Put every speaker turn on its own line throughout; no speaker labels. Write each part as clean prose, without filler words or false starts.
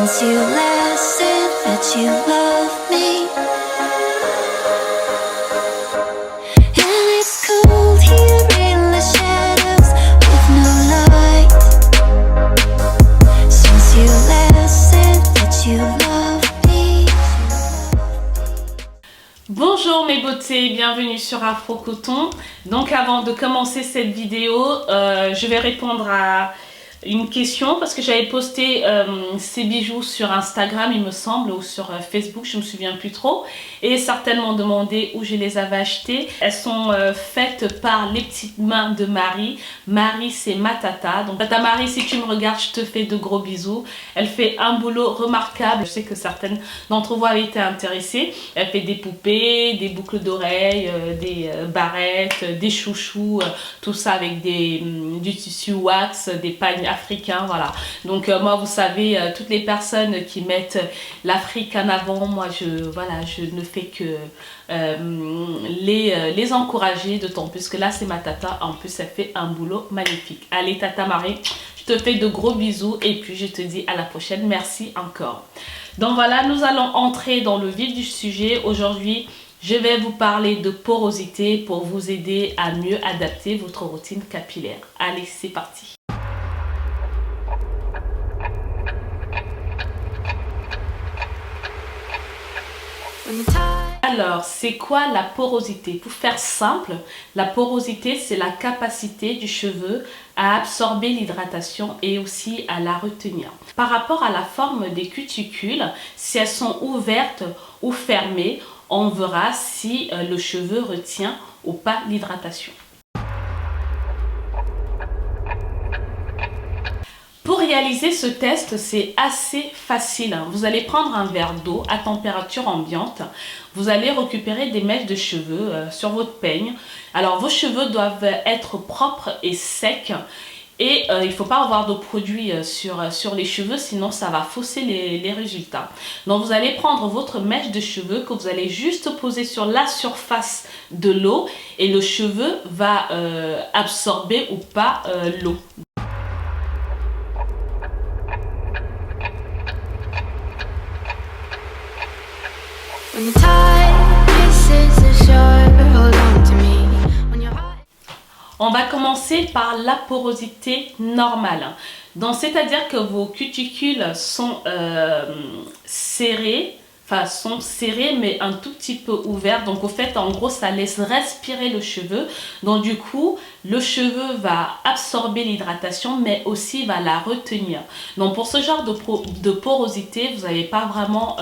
Since you last said that you love me, and it's cold here in the shadows with no light. Since you last said that you love me.
Bonjour mes beautés, bienvenue sur Afro Coton. Donc avant de commencer cette vidéo, je vais répondre à une question parce que j'avais posté ces bijoux sur Instagram, il me semble, ou sur Facebook, je me souviens plus trop, et certainement demandé où je les avais achetées. Elles sont faites par les petites mains de Marie. Marie, c'est ma tata. Donc tata Marie, si tu me regardes, je te fais de gros bisous. Elle fait un boulot remarquable. Je sais que certaines d'entre vous avaient été intéressées. Elle fait des poupées, des boucles d'oreilles, des barrettes, des chouchous, tout ça avec du tissu wax, des pagnes africains, voilà. Donc moi, vous savez, toutes les personnes qui mettent l'Afrique en avant, moi je ne fais que les encourager, d'autant plus que là c'est ma tata. En plus elle fait un boulot magnifique. Allez tata Marie, je te fais de gros bisous et puis je te dis à la prochaine. Merci encore. Donc voilà, nous allons entrer dans le vif du sujet. Aujourd'hui je vais vous parler de porosité pour vous aider à mieux adapter votre routine capillaire. Allez, c'est parti. Alors, c'est quoi la porosité? Pour faire simple, la porosité, c'est la capacité du cheveu à absorber l'hydratation et aussi à la retenir. Par rapport à la forme des cuticules, si elles sont ouvertes ou fermées, on verra si le cheveu retient ou pas l'hydratation. Pour réaliser ce test, c'est assez facile. Vous allez prendre un verre d'eau à température ambiante. Vous allez récupérer des mèches de cheveux sur votre peigne. Alors, vos cheveux doivent être propres et secs. Et il ne faut pas avoir de produit sur les cheveux, sinon ça va fausser les résultats. Donc vous allez prendre votre mèche de cheveux que vous allez juste poser sur la surface de l'eau et le cheveu va absorber ou pas l'eau. On va commencer par la porosité normale. Donc, c'est-à-dire que vos cuticules sont serrées, mais un tout petit peu ouvertes. Donc, au fait, en gros, ça laisse respirer le cheveu. Donc, du coup, le cheveu va absorber l'hydratation, mais aussi va la retenir. Donc, pour ce genre de porosité, vous n'avez pas vraiment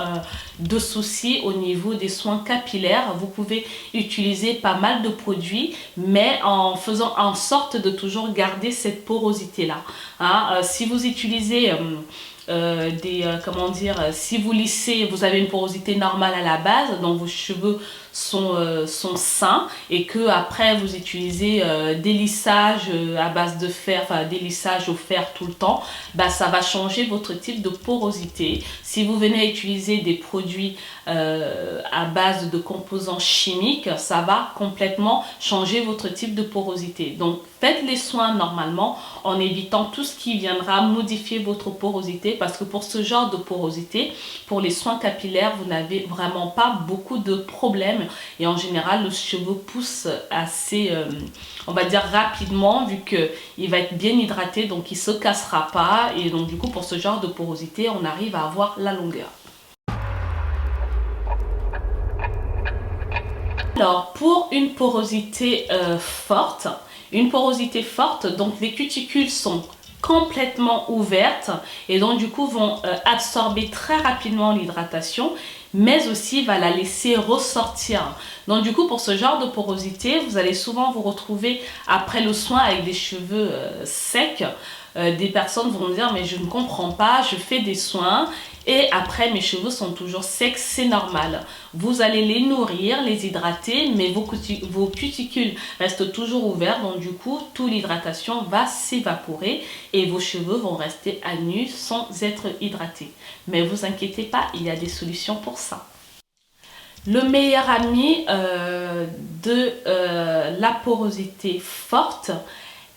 de soucis au niveau des soins capillaires. Vous pouvez utiliser pas mal de produits, mais en faisant en sorte de toujours garder cette porosité-là. Hein, si vous utilisez... si vous lissez, vous avez une porosité normale à la base, donc vos cheveux sont sains, et que après vous utilisez des lissages à base de fer, enfin des lissages au fer tout le temps, bah, ça va changer votre type de porosité. Si vous venez à utiliser des produits à base de composants chimiques, ça va complètement changer votre type de porosité. Donc faites les soins normalement en évitant tout ce qui viendra modifier votre porosité, parce que pour ce genre de porosité, pour les soins capillaires, vous n'avez vraiment pas beaucoup de problèmes. Et en général, le cheveu pousse assez, on va dire rapidement, vu qu'il va être bien hydraté, donc il ne se cassera pas. Et donc du coup, pour ce genre de porosité, on arrive à avoir la longueur. Alors, pour une porosité forte, donc les cuticules sont complètement ouvertes et donc du coup vont absorber très rapidement l'hydratation, mais aussi va la laisser ressortir. Donc du coup, pour ce genre de porosité, vous allez souvent vous retrouver après le soin avec des cheveux secs. Des personnes vont dire mais je ne comprends pas, je fais des soins et après mes cheveux sont toujours secs, c'est normal. Vous allez les nourrir, les hydrater, mais vos cuticules restent toujours ouverts, donc du coup toute l'hydratation va s'évaporer et vos cheveux vont rester à nu sans être hydratés. Mais vous inquiétez pas, il y a des solutions pour ça. Le meilleur ami de la porosité forte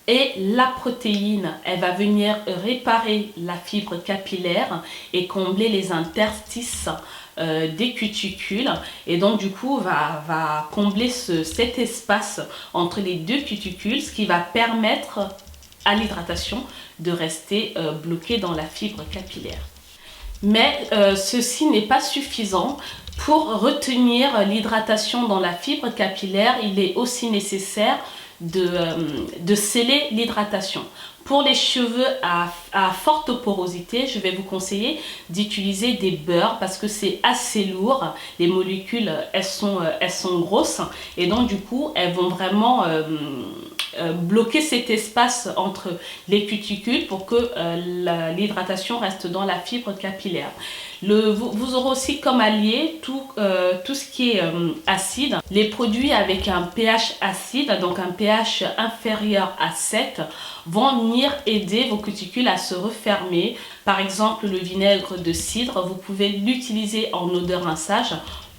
Et la protéine, elle va venir réparer la fibre capillaire et combler les interstices des cuticules. Et donc du coup, va combler cet espace entre les deux cuticules, ce qui va permettre à l'hydratation de rester bloquée dans la fibre capillaire. Mais ceci n'est pas suffisant. Pour retenir l'hydratation dans la fibre capillaire, il est aussi nécessaire de sceller l'hydratation. Pour les cheveux à forte porosité, je vais vous conseiller d'utiliser des beurres parce que c'est assez lourd. Les molécules, elles sont grosses et donc du coup, elles vont vraiment bloquer cet espace entre les cuticules pour que l'hydratation reste dans la fibre capillaire. Vous aurez aussi comme allié tout ce qui est acide. Les produits avec un pH acide, donc un pH inférieur à 7, vont venir aider vos cuticules à se refermer. Par exemple, le vinaigre de cidre, vous pouvez l'utiliser en eau de rinçage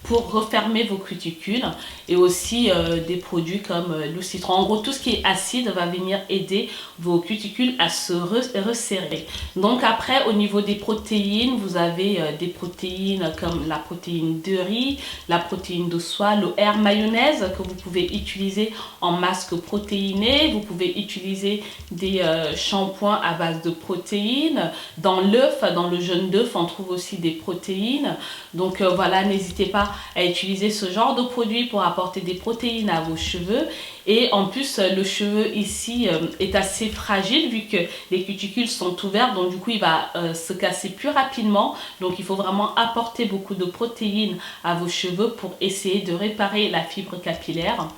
pour refermer vos cuticules, et aussi des produits comme le citron. En gros, tout ce qui est acide va venir aider vos cuticules à se resserrer. Donc après, au niveau des protéines, vous avez des protéines comme la protéine de riz, la protéine de soie, le air mayonnaise que vous pouvez utiliser en masque protéiné. Vous pouvez utiliser des shampoings à base de protéines. Dans l'œuf, dans le jaune d'œuf, on trouve aussi des protéines. Donc voilà, n'hésitez pas à utiliser ce genre de produit pour apporter des protéines à vos cheveux. Et en plus, le cheveu ici est assez fragile vu que les cuticules sont ouvertes, donc du coup il va se casser plus rapidement. Donc il faut vraiment apporter beaucoup de protéines à vos cheveux pour essayer de réparer la fibre capillaire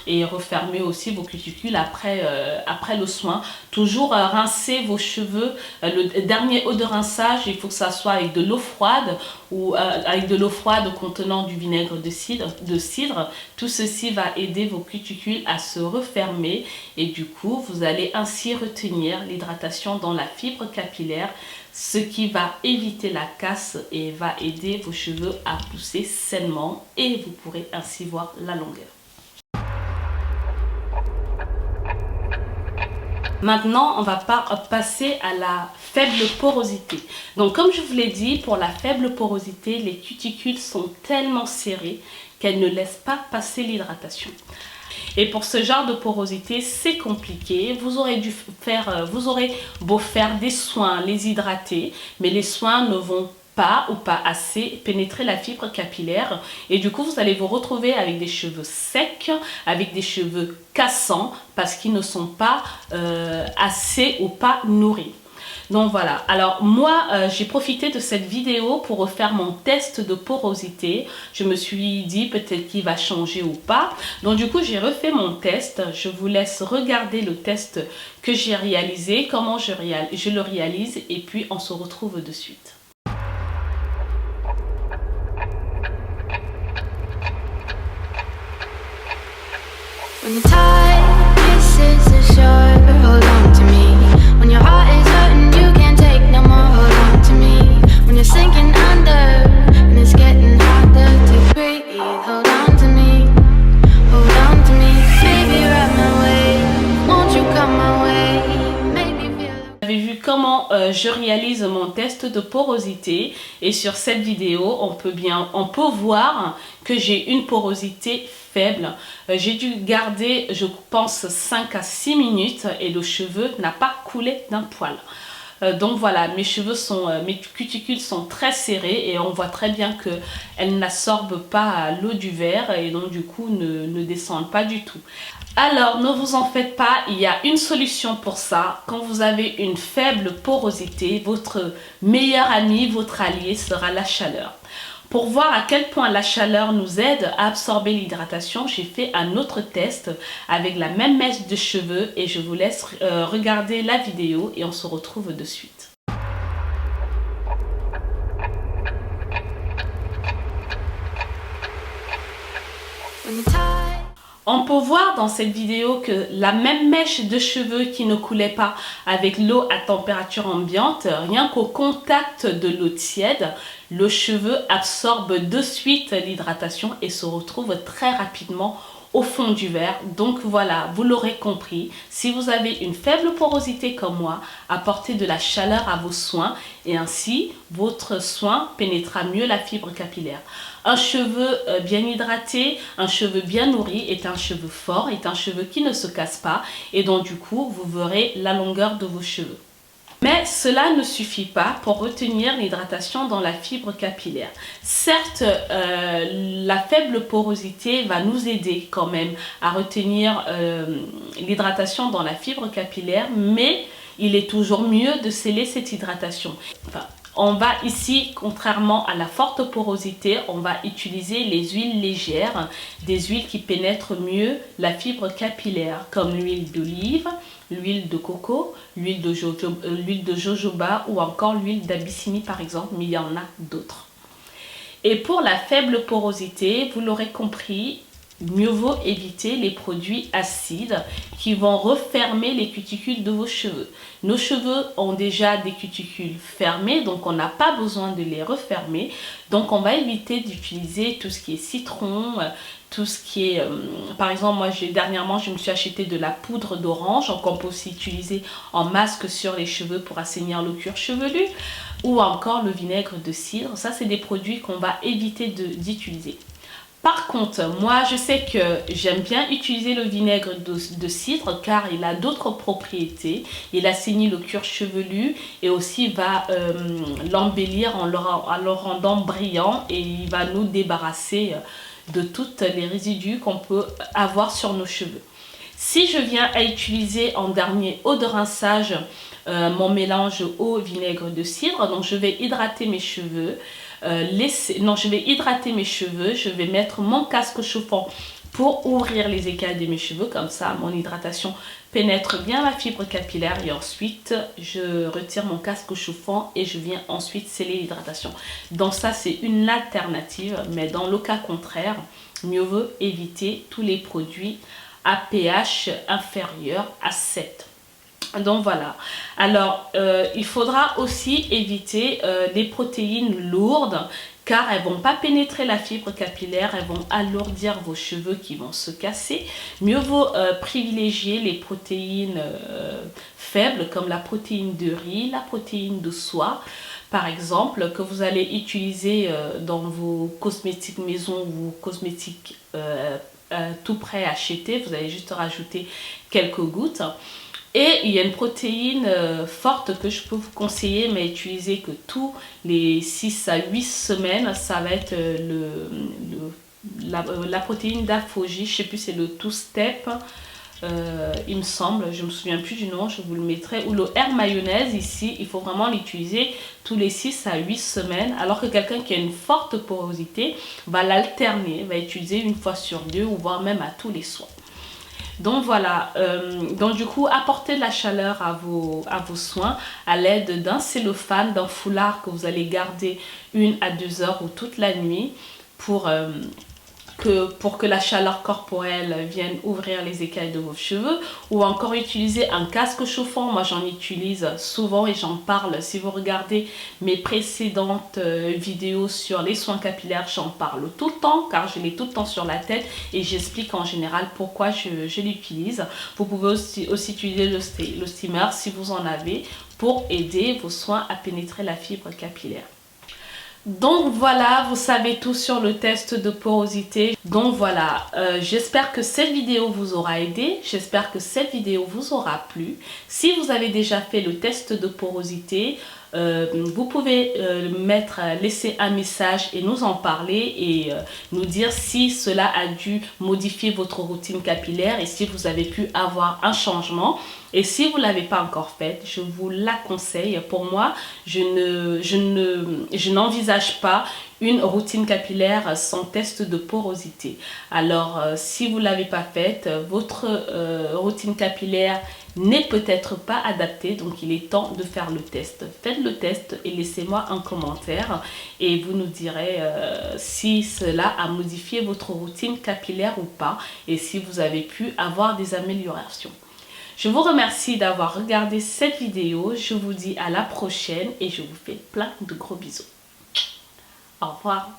et refermer aussi vos cuticules après le soin. Toujours rincer vos cheveux. Le dernier eau de rinçage, il faut que ça soit avec de l'eau froide ou avec de l'eau froide contenant du vinaigre de cidre. Tout ceci va aider vos cuticules à se refermer et du coup vous allez ainsi retenir l'hydratation dans la fibre capillaire, ce qui va éviter la casse et va aider vos cheveux à pousser sainement, et vous pourrez ainsi voir la longueur. Maintenant, on va passer à la faible porosité. Donc, comme je vous l'ai dit, pour la faible porosité, les cuticules sont tellement serrées qu'elles ne laissent pas passer l'hydratation. Et pour ce genre de porosité, c'est compliqué. Vous aurez beau faire des soins, les hydrater, mais les soins ne vont pas ou pas assez pénétrer la fibre capillaire, et du coup vous allez vous retrouver avec des cheveux secs, avec des cheveux cassants parce qu'ils ne sont pas assez ou pas nourris. Donc voilà, alors moi j'ai profité de cette vidéo pour refaire mon test de porosité. Je me suis dit peut-être qu'il va changer ou pas. Donc du coup j'ai refait mon test. Je vous laisse regarder le test que j'ai réalisé, comment je le réalise, et puis on se retrouve de suite.
When the tide kisses the shore, hold on to me. When your heart is hurting, you can't take no more, hold on to me. When you're sinking under, and it's getting harder to breathe, hold on to me, hold on to me. Baby, ride my way, won't you come my way, make me feel.
Vous avez vu comment je réalise mon test de porosité, et sur cette vidéo on peut voir que j'ai une porosité faible. J'ai dû garder, je pense, 5 à 6 minutes et le cheveu n'a pas coulé d'un poil. Donc voilà, mes cuticules sont très serrées et on voit très bien qu'elles n'absorbent pas l'eau du verre et donc du coup ne descendent pas du tout. Alors ne vous en faites pas, il y a une solution pour ça. Quand vous avez une faible porosité, votre meilleur ami, votre allié sera la chaleur. Pour voir à quel point la chaleur nous aide à absorber l'hydratation, j'ai fait un autre test avec la même mèche de cheveux et je vous laisse regarder la vidéo et on se retrouve de suite. On peut voir dans cette vidéo que la même mèche de cheveux qui ne coulait pas avec l'eau à température ambiante, rien qu'au contact de l'eau tiède, le cheveu absorbe de suite l'hydratation et se retrouve très rapidement au fond du verre. Donc voilà, vous l'aurez compris, si vous avez une faible porosité comme moi, apportez de la chaleur à vos soins et ainsi votre soin pénétrera mieux la fibre capillaire. Un cheveu bien hydraté, un cheveu bien nourri est un cheveu fort, est un cheveu qui ne se casse pas et donc du coup vous verrez la longueur de vos cheveux. Mais cela ne suffit pas pour retenir l'hydratation dans la fibre capillaire. Certes, la faible porosité va nous aider quand même à retenir l'hydratation dans la fibre capillaire, mais il est toujours mieux de sceller cette hydratation. Enfin, on va ici, contrairement à la forte porosité, on va utiliser les huiles légères, des huiles qui pénètrent mieux la fibre capillaire, comme l'huile d'olive, l'huile de coco, l'huile de jojoba ou encore l'huile d'abyssinie par exemple, mais il y en a d'autres. Et pour la faible porosité, vous l'aurez compris, mieux vaut éviter les produits acides qui vont refermer les cuticules de vos cheveux. Nos cheveux ont déjà des cuticules fermées, donc on n'a pas besoin de les refermer. Donc on va éviter d'utiliser tout ce qui est citron, tout ce qui est... par exemple, moi dernièrement, je me suis acheté de la poudre d'orange qu'on peut aussi utiliser en masque sur les cheveux pour assainir le cuir chevelu. Ou encore le vinaigre de cidre. Ça, c'est des produits qu'on va éviter d'utiliser. Par contre, moi je sais que j'aime bien utiliser le vinaigre de cidre car il a d'autres propriétés. Il assainit le cuir chevelu et aussi va l'embellir en le rendant brillant et il va nous débarrasser de toutes les résidus qu'on peut avoir sur nos cheveux. Si je viens à utiliser en dernier eau de rinçage mon mélange eau vinaigre de cidre, donc je vais hydrater mes cheveux. Je vais hydrater mes cheveux, je vais mettre mon casque chauffant pour ouvrir les écailles de mes cheveux, comme ça mon hydratation pénètre bien la fibre capillaire et ensuite je retire mon casque chauffant et je viens ensuite sceller l'hydratation. Donc ça c'est une alternative, mais dans le cas contraire, mieux vaut éviter tous les produits à pH inférieur à 7. Donc voilà, alors il faudra aussi éviter les protéines lourdes car elles ne vont pas pénétrer la fibre capillaire, elles vont alourdir vos cheveux qui vont se casser. Mieux vaut privilégier les protéines faibles comme la protéine de riz, la protéine de soie par exemple, que vous allez utiliser dans vos cosmétiques maison ou vos cosmétiques tout prêt à acheter. Vous allez juste rajouter quelques gouttes. Et il y a une protéine forte que je peux vous conseiller, mais utiliser que tous les 6 à 8 semaines. Ça va être la protéine d'Aphogie, je ne sais plus, c'est le Two Step, il me semble, je ne me souviens plus du nom, je vous le mettrai. Ou le Air Mayonnaise, ici, il faut vraiment l'utiliser tous les 6 à 8 semaines. Alors que quelqu'un qui a une forte porosité va l'alterner, va utiliser une fois sur 2 ou voire même à tous les soirs. Donc voilà, donc du coup apportez de la chaleur à vos soins à l'aide d'un cellophane, d'un foulard que vous allez garder 1 à 2 heures ou toute la nuit pour que la chaleur corporelle vienne ouvrir les écailles de vos cheveux, ou encore utiliser un casque chauffant. Moi j'en utilise souvent et j'en parle. Si vous regardez mes précédentes vidéos sur les soins capillaires, j'en parle tout le temps car je l'ai tout le temps sur la tête et j'explique en général pourquoi je l'utilise. Vous pouvez aussi utiliser le steamer si vous en avez pour aider vos soins à pénétrer la fibre capillaire. Donc voilà, vous savez tout sur le test de porosité. Donc voilà, j'espère que cette vidéo vous aura aidé, j'espère que cette vidéo vous aura plu. Si vous avez déjà fait le test de porosité, vous pouvez laisser un message et nous en parler et nous dire si cela a dû modifier votre routine capillaire et si vous avez pu avoir un changement. Et si vous ne l'avez pas encore faite, je vous la conseille. Pour moi, je n'envisage pas une routine capillaire sans test de porosité. Alors, si vous ne l'avez pas faite, votre routine capillaire n'est peut-être pas adaptée. Donc, il est temps de faire le test. Faites le test et laissez-moi un commentaire. Et vous nous direz si cela a modifié votre routine capillaire ou pas. Et si vous avez pu avoir des améliorations. Je vous remercie d'avoir regardé cette vidéo. Je vous dis à la prochaine et je vous fais plein de gros bisous. Au revoir.